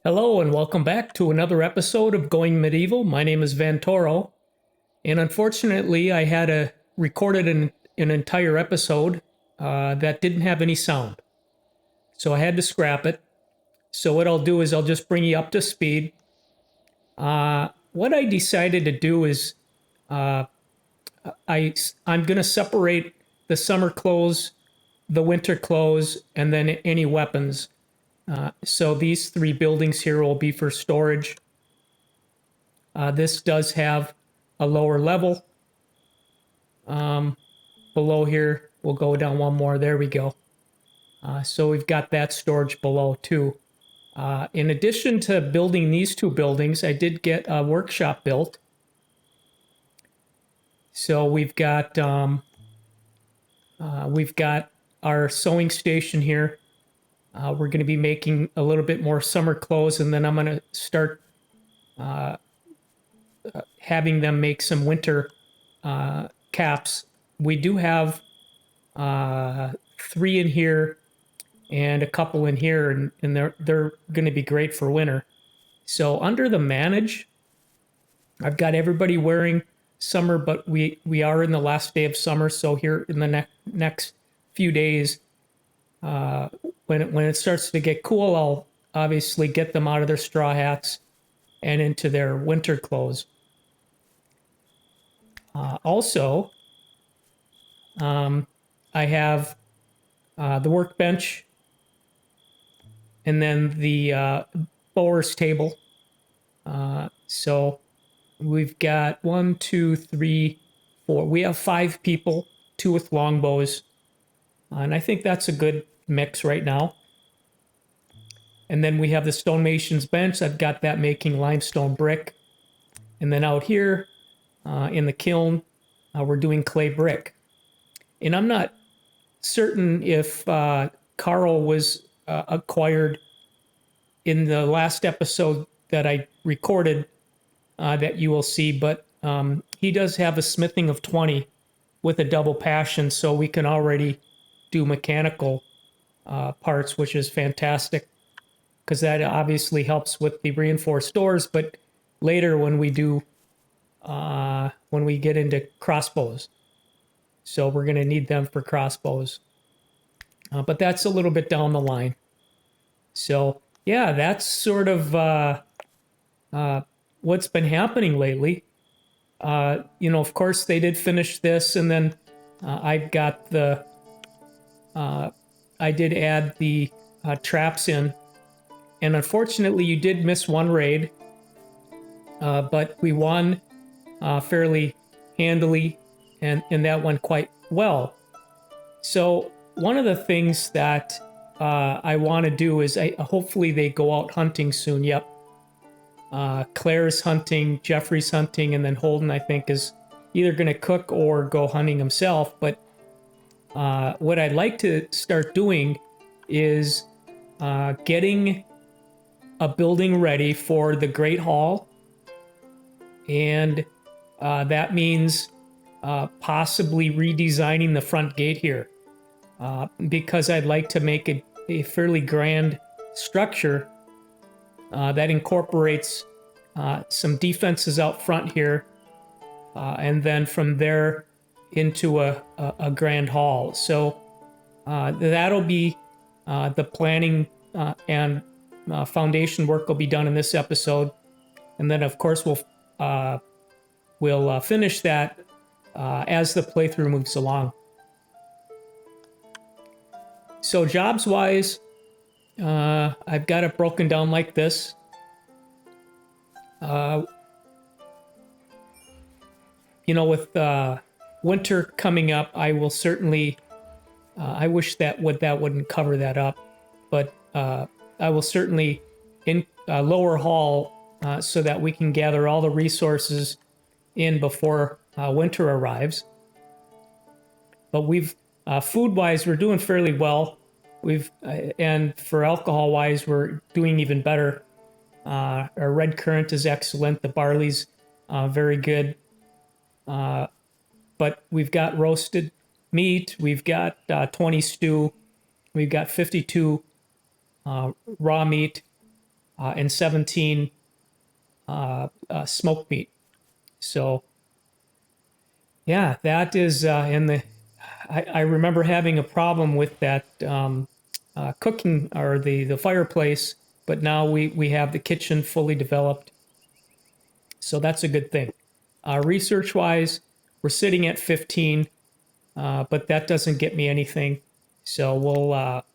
Hello and welcome back to another episode of Going Medieval. My name is Van Toro, and unfortunately, I had recorded an entire episode that didn't have any sound, so I had to scrap it. So what I'll do is I'll just bring you up to speed. What I decided to do is uh, I'm going to separate the summer clothes, the winter clothes, and then any weapons. So these three buildings here will be for storage. This does have a lower level. Below here, we'll go down one more. There we go. So we've got that storage below too. In addition to building these two buildings, I did get a workshop built. So we've got our sewing station here. We're going to be making a little bit more summer clothes, and then I'm going to start having them make some winter caps. We do have 3 in here and a couple in here, and they're going to be great for winter. So under the manage, I've got everybody wearing summer, but we are in the last day of summer. So here in the next few days, when it starts to get cool, I'll obviously get them out of their straw hats and into their winter clothes. Also, I have the workbench and then the bower's table. So we've got 1, 2, 3, 4. We have 5 people, 2 with longbows. And I think that's a good mix right now. And then we have the stonemason's bench. I've got that making limestone brick. And then out here in the kiln, we're doing clay brick. And I'm not certain if Carl was acquired in the last episode that I recorded that you will see, but he does have a smithing of 20 with a double passion, so we can already do mechanical parts, which is fantastic because that obviously helps with the reinforced doors. But later when we do, when we get into crossbows, so we're going to need them for crossbows. But that's a little bit down the line. So yeah, that's sort of what's been happening lately. Of course, they did finish this, and then I've got the. I did add the traps in, and unfortunately, you did miss one raid, but we won fairly handily, and that went quite well. So one of the things that I want to do is hopefully they go out hunting soon. Yep. Claire's hunting, Jeffrey's hunting, and then Holden, I think, is either going to cook or go hunting himself. But what I'd like to start doing is getting a building ready for the Great Hall. And that means possibly redesigning the front gate here. Because I'd like to make a fairly grand structure that incorporates some defenses out front here, and then from there into a grand hall. So that'll be the planning and foundation work will be done in this episode, and then of course we'll finish that as the playthrough moves along. So jobs wise, I've got it broken down like this. With winter coming up, I will certainly. I wish that wouldn't cover that up, but I will certainly in lower hall so that we can gather all the resources in before winter arrives. But we've food-wise, we're doing fairly well. And for alcohol-wise, we're doing even better. Our red currant is excellent. The barley's very good. But we've got roasted meat. We've got 20 stew. We've got 52 raw meat. and 17 smoked meat. So yeah, that is in the. I remember having a problem with that cooking or the fireplace, but now we have the kitchen fully developed, so that's a good thing. Research wise, we're sitting at 15, but that doesn't get me anything. So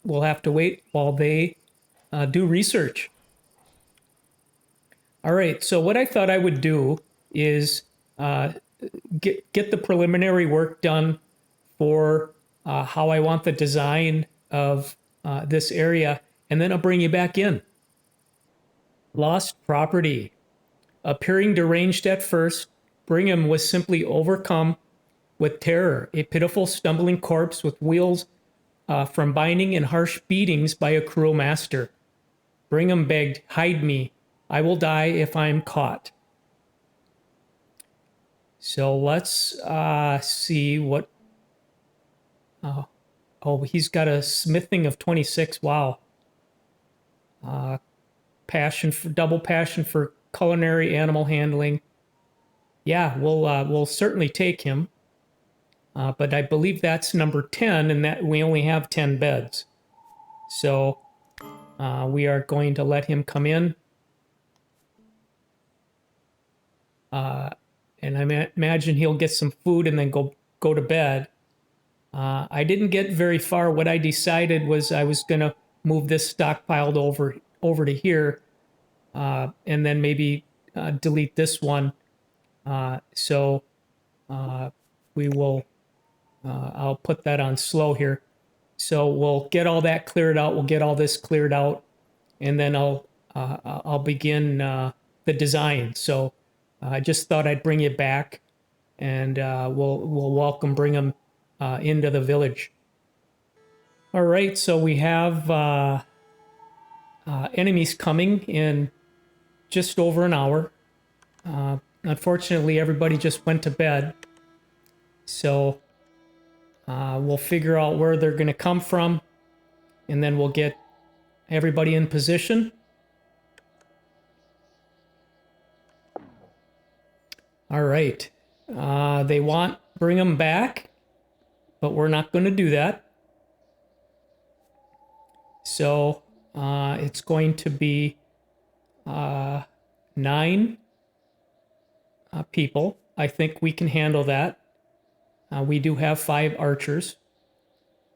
we'll have to wait while they do research. All right. So what I thought I would do is uh, get the preliminary work done for how I want the design of this area, and then I'll bring you back in. Lost property. Appearing deranged at first, Brigham was simply overcome with terror, a pitiful stumbling corpse with wheels from binding and harsh beatings by a cruel master. Brigham begged, "Hide me. I will die if I am caught." So let's see what. Oh, he's got a smithing of 26. Wow. Passion for double passion for culinary animal handling. Yeah, we'll certainly take him. But I believe that's number 10, and that we only have 10 beds. So we are going to let him come in. And I imagine he'll get some food and then go to bed. I didn't get very far. What I decided was I was going to move this stockpiled over to here, and then maybe delete this one. So we will. I'll put that on slow here. So we'll get all that cleared out. We'll get all this cleared out, and then I'll begin the design. So I just thought I'd bring you back, and we'll bring them into the village. All right, so we have enemies coming in just over an hour. Unfortunately, everybody just went to bed, so we'll figure out where they're going to come from, and then we'll get everybody in position. All right. They want bring them back, but we're not going to do that. So it's going to be 9 people. I think we can handle that. We do have 5 archers.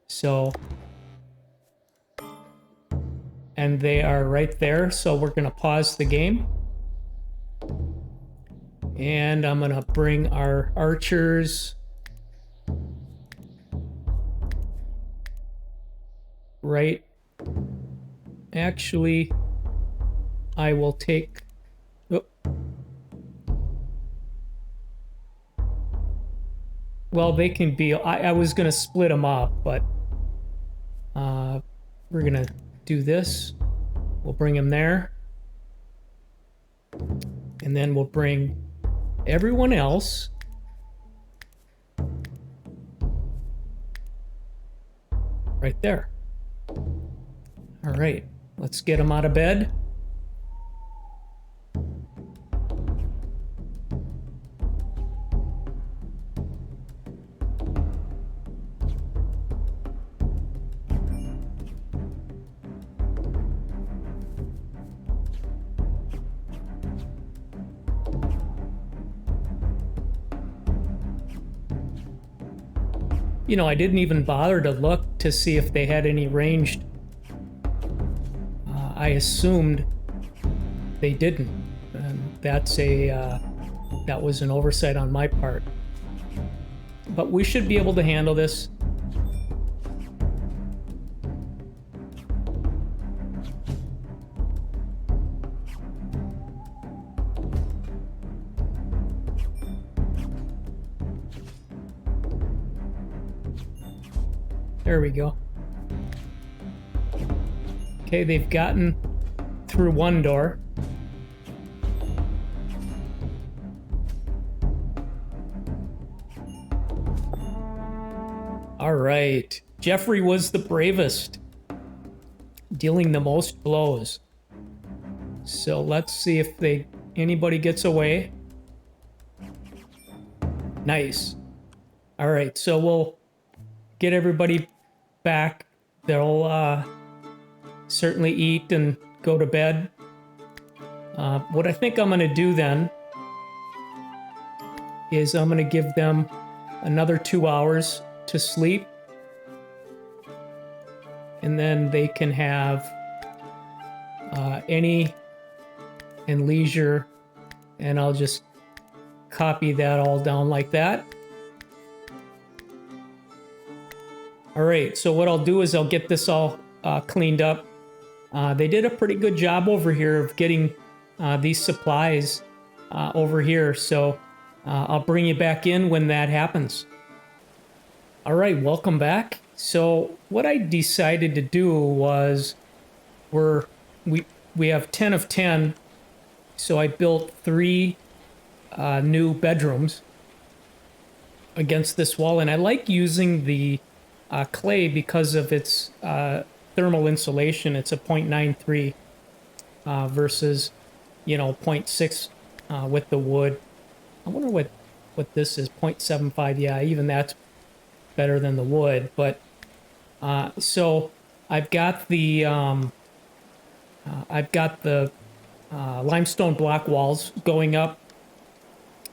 So, and they are right there. So we're going to pause the game. And I'm going to bring our archers right. Actually, I will take. Oh. Well, they can be. I was going to split them up, but we're going to do this. We'll bring them there. And then we'll bring everyone else right there. All right, let's get them out of bed. You know, I didn't even bother to look to see if they had any ranged. I assumed they didn't, and that's that was an oversight on my part. But we should be able to handle this. There we go. Okay, they've gotten through one door. All right. Jeffrey was the bravest, dealing the most blows. So let's see if anybody gets away. Nice. All right, so we'll get everybody back. They'll certainly eat and go to bed. What I think I'm going to do then is I'm going to give them another 2 hours to sleep. And then they can have any and leisure. And I'll just copy that all down like that. All right, so what I'll do is I'll get this all cleaned up. They did a pretty good job over here of getting these supplies over here. So I'll bring you back in when that happens. All right, welcome back. So what I decided to do was we have 10 of 10. So I built 3 new bedrooms against this wall. And I like using the clay because of its thermal insulation. It's a 0.93 versus, 0.6 with the wood. I wonder what this is, 0.75. Yeah, even that's better than the wood. But so I've got the limestone block walls going up,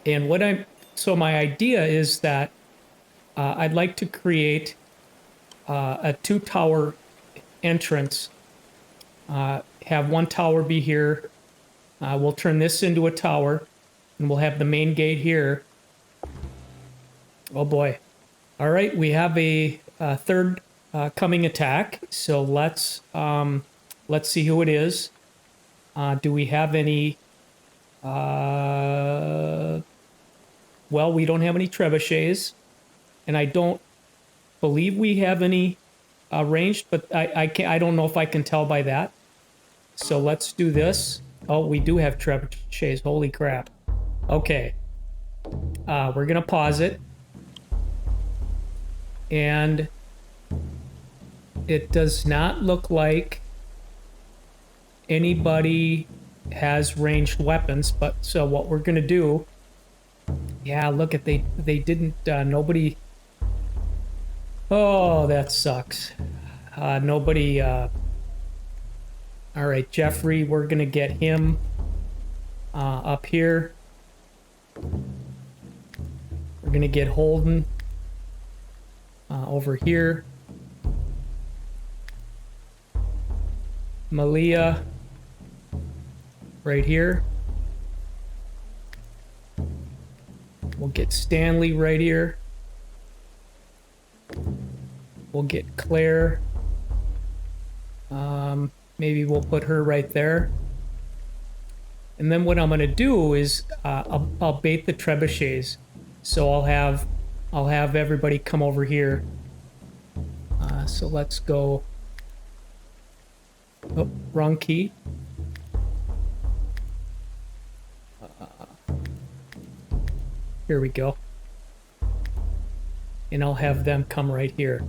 and so my idea is that I'd like to create a 2-tower entrance. Have one tower be here. We'll turn this into a tower, and we'll have the main gate here. Oh boy. All right, we have a third coming attack. So let's see who it is. Do we have any? Well, we don't have any trebuchets, and I don't believe we have any ranged. But I don't know if I can tell by that. So let's do this. Oh, we do have trebuchets. Holy crap! Okay, we're gonna pause it. And it does not look like anybody has ranged weapons, but so what we're gonna do, yeah, look at they didn't nobody. Oh, that sucks. Nobody all right, Jeffrey, we're gonna get him up here. We're gonna get Holden over here. Malia right here. We'll get Stanley right here. We'll get Claire. Maybe we'll put her right there. And then what I'm going to do is I'll bait the trebuchets. So I'll have everybody come over here. So let's go. Oh, wrong key. Here we go. And I'll have them come right here.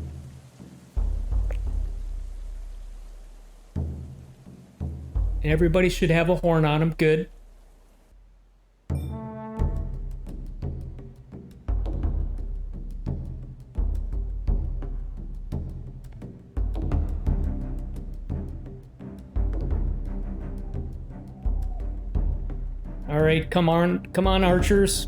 And everybody should have a horn on them. Good. All right, come on, archers.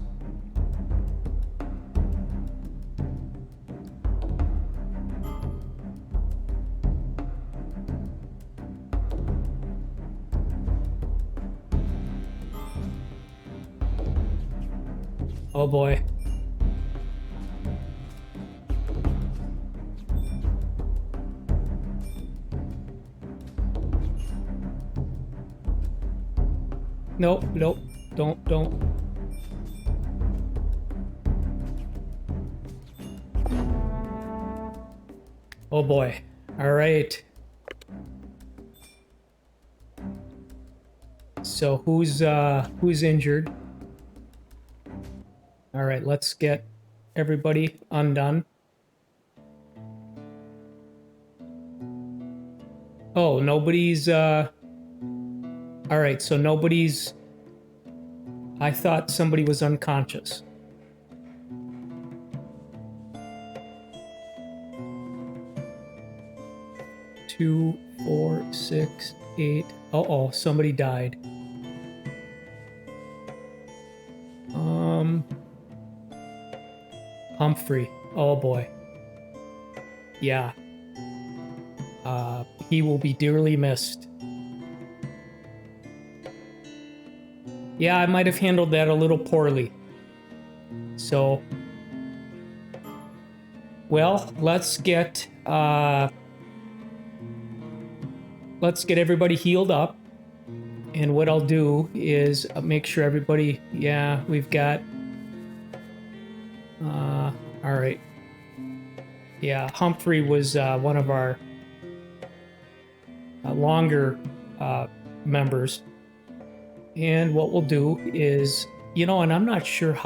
Oh boy. Nope, nope. Don't. Oh boy. All right. So who's injured? All right, let's get everybody undone. Oh, nobody's All right, so nobody's... I thought somebody was unconscious. Two, 4, 6, 8. Uh-oh, somebody died. Humphrey. Oh boy. Yeah. He will be dearly missed. Yeah, I might have handled that a little poorly. So, well, let's get everybody healed up. And what I'll do is make sure everybody, yeah, we've got, all right. Yeah, Humphrey was one of our longer members. And what we'll do is, and I'm not sure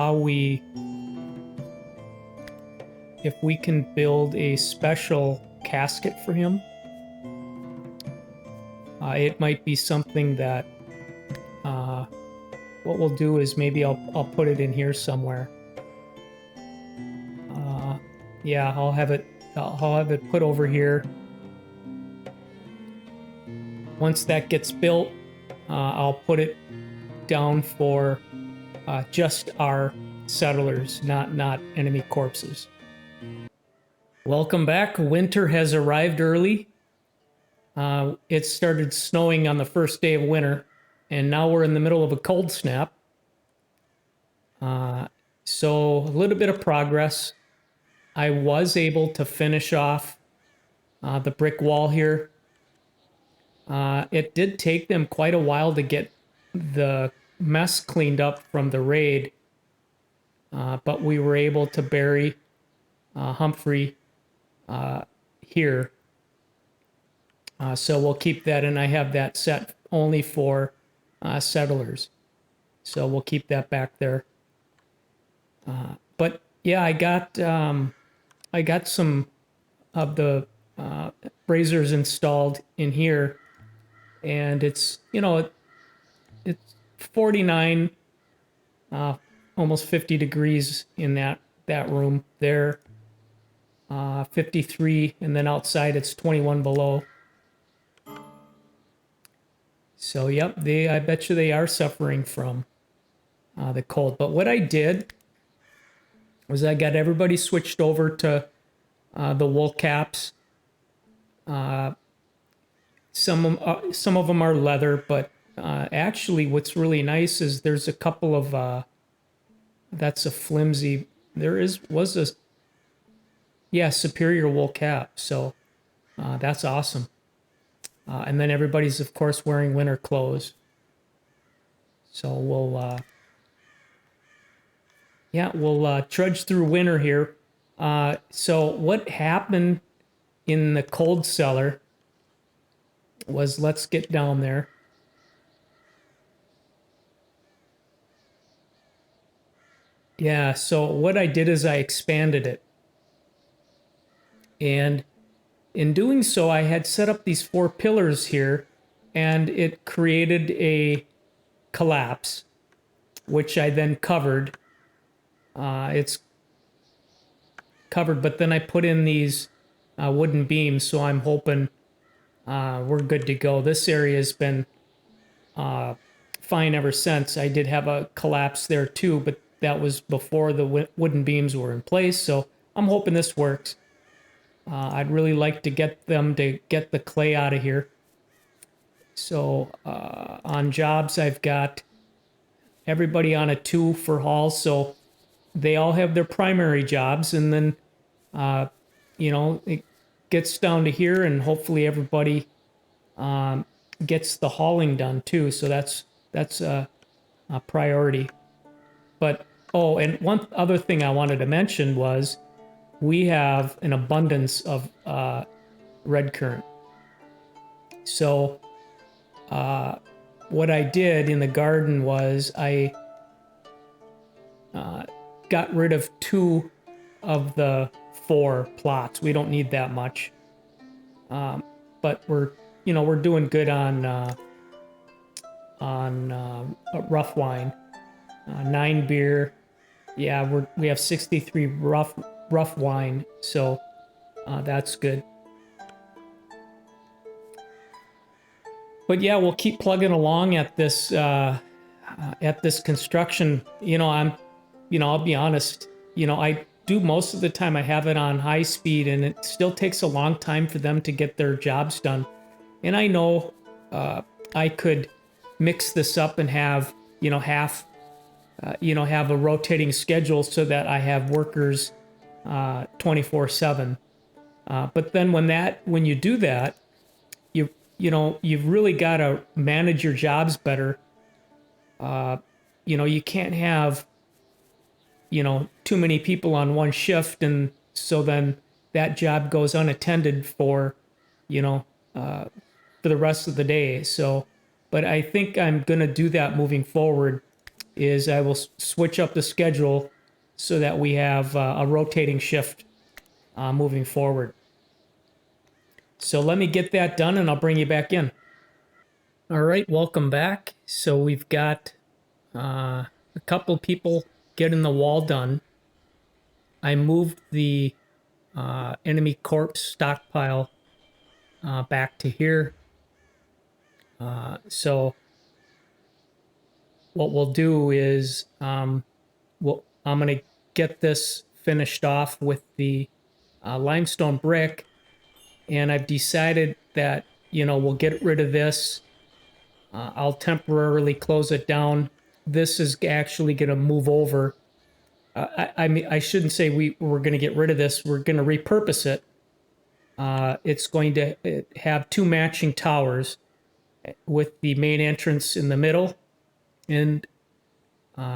if we can build a special casket for him. It might be something that, what we'll do is maybe I'll put it in here somewhere. Yeah, I'll have it put over here. Once that gets built, I'll put it down for just our settlers, not enemy corpses. Welcome back. Winter has arrived early. It started snowing on the first day of winter, and now we're in the middle of a cold snap. So a little bit of progress. I was able to finish off the brick wall here. It did take them quite a while to get the mess cleaned up from the raid, but we were able to bury Humphrey here. So we'll keep that, and I have that set only for settlers. So we'll keep that back there. But yeah, I got some of the braziers installed in here, and it's it's 49, almost 50 degrees in that room there. 53, and then outside it's 21 below. So yep, I bet you they are suffering from the cold. But what I did was I got everybody switched over to the wool caps. Some of them are leather, but actually what's really nice is there's a couple of that's a flimsy. Was a superior wool cap. So that's awesome. And then everybody's of course wearing winter clothes. So we'll trudge through winter here. So what happened in the cold cellar was, let's get down there. Yeah, so what I did is I expanded it. And in doing so, I had set up these 4 pillars here, and it created a collapse, which I then covered. It's covered, but then I put in these wooden beams, so I'm hoping we're good to go. This area has been fine ever since. I did have a collapse there too, but that was before the wooden beams were in place, so I'm hoping this works. I'd really like to get them to get the clay out of here. So on jobs, I've got everybody on a 2 for hauls, so they all have their primary jobs, and then it gets down to here, and hopefully everybody gets the hauling done too. So that's a priority. But and one other thing I wanted to mention was we have an abundance of red currant. So what I did in the garden was I got rid of 2 of the 4 plots. We don't need that much. But we're doing good on on rough wine. 9 beer. Yeah, we have 63 rough wine, so that's good. But yeah, we'll keep plugging along at this construction. I'll be honest. I do most of the time. I have it on high speed, and it still takes a long time for them to get their jobs done. And I know I could mix this up and have half, have a rotating schedule so that I have workers 24/7. But then when you do that, you've really got to manage your jobs better. You can't have too many people on one shift, and so then that job goes unattended for you know for the rest of the day. So, but I think I'm gonna do that moving forward. Is I will switch up the schedule so that we have a rotating shift moving forward. So let me get that done, and I'll bring you back in. All right, welcome back. So we've got a couple people getting the wall done. I moved the enemy corpse stockpile back to here. So what we'll do is I'm going to get this finished off with the limestone brick, and I've decided that we'll get rid of this. I'll temporarily close it down. This is actually going to move over. I mean, I shouldn't say we're going to get rid of this. We're going to repurpose it. It's going to have 2 matching towers with the main entrance in the middle. And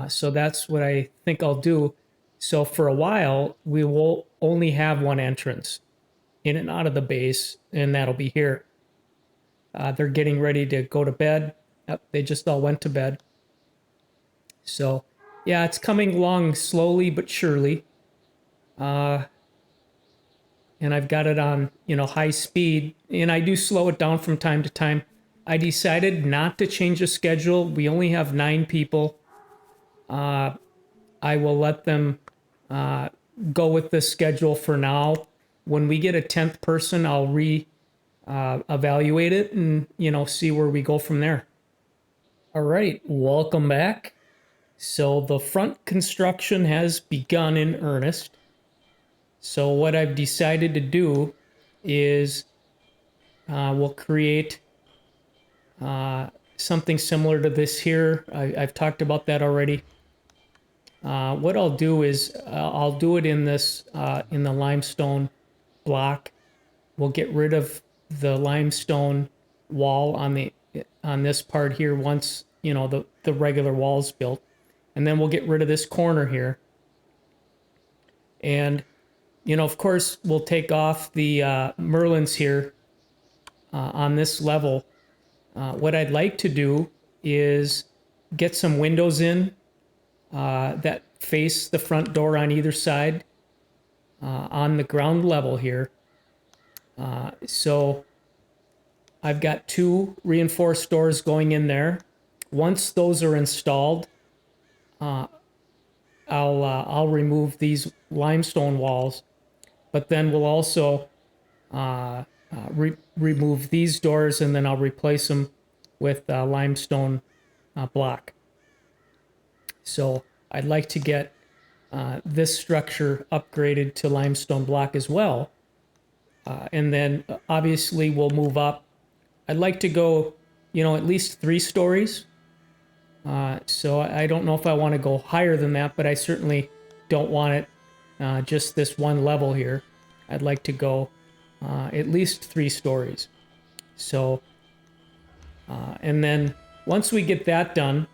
so that's what I think I'll do. So for a while, we will only have one entrance in and out of the base, and that'll be here. They're getting ready to go to bed. They just all went to bed. So yeah, it's coming along slowly but surely. And I've got it on, high speed, and I do slow it down from time to time. I decided not to change the schedule. We only have 9 people. I will let them go with this schedule for now. When we get a 10th person, I'll evaluate it and, see where we go from there. All right, welcome back. So the front construction has begun in earnest. So what I've decided to do is we'll create something similar to this here. I've talked about that already. What I'll do is I'll do it in this in the limestone block. We'll get rid of the limestone wall on this part here once the regular wall's built, and then we'll get rid of this corner here. And of course, we'll take off the Merlins here on this level. What I'd like to do is get some windows in that face the front door on either side on the ground level here. So I've got 2 reinforced doors going in there. Once those are installed, I'll remove these limestone walls, but then we'll also remove these doors, and then I'll replace them with limestone block. So I'd like to get this structure upgraded to limestone block as well. And then obviously we'll move up. I'd like to go, at least 3 stories. So I don't know if I want to go higher than that, but I certainly don't want it just this one level here. I'd like to go at least 3 stories. So, and then once we get that done,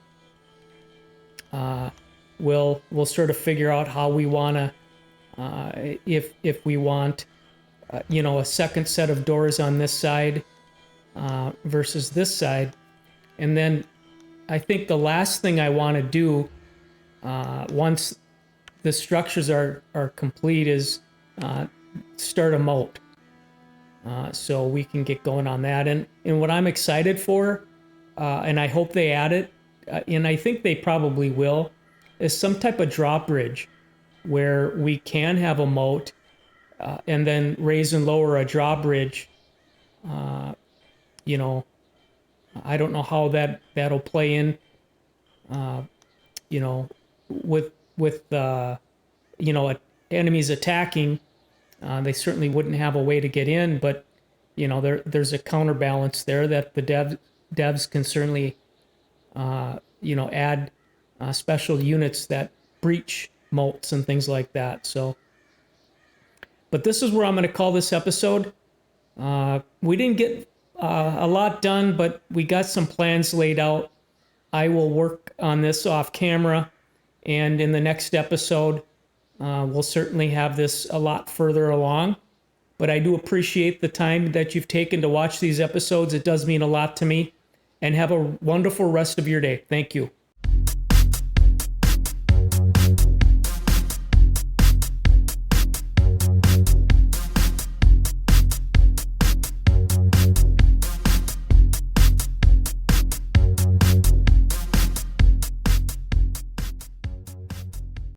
we'll sort of figure out how we want to, if we want, a second set of doors on this side versus this side. And then I think the last thing I want to do once the structures are complete is start a moat. So we can get going on that. And what I'm excited for and I hope they add it, and I think they probably will, is some type of drawbridge where we can have a moat and then raise and lower a drawbridge. Uh, you know, I don't know how that'll play in. Uh, you know, with enemies attacking, they certainly wouldn't have a way to get in. But there's a counterbalance there that the devs can certainly add special units that breach moats and things like that. So, but this is where I'm going to call this episode. We didn't get a lot done, but we got some plans laid out. I will work on this off camera, and in the next episode, we'll certainly have this a lot further along. But I do appreciate the time that you've taken to watch these episodes. It does mean a lot to me. And have a wonderful rest of your day. Thank you.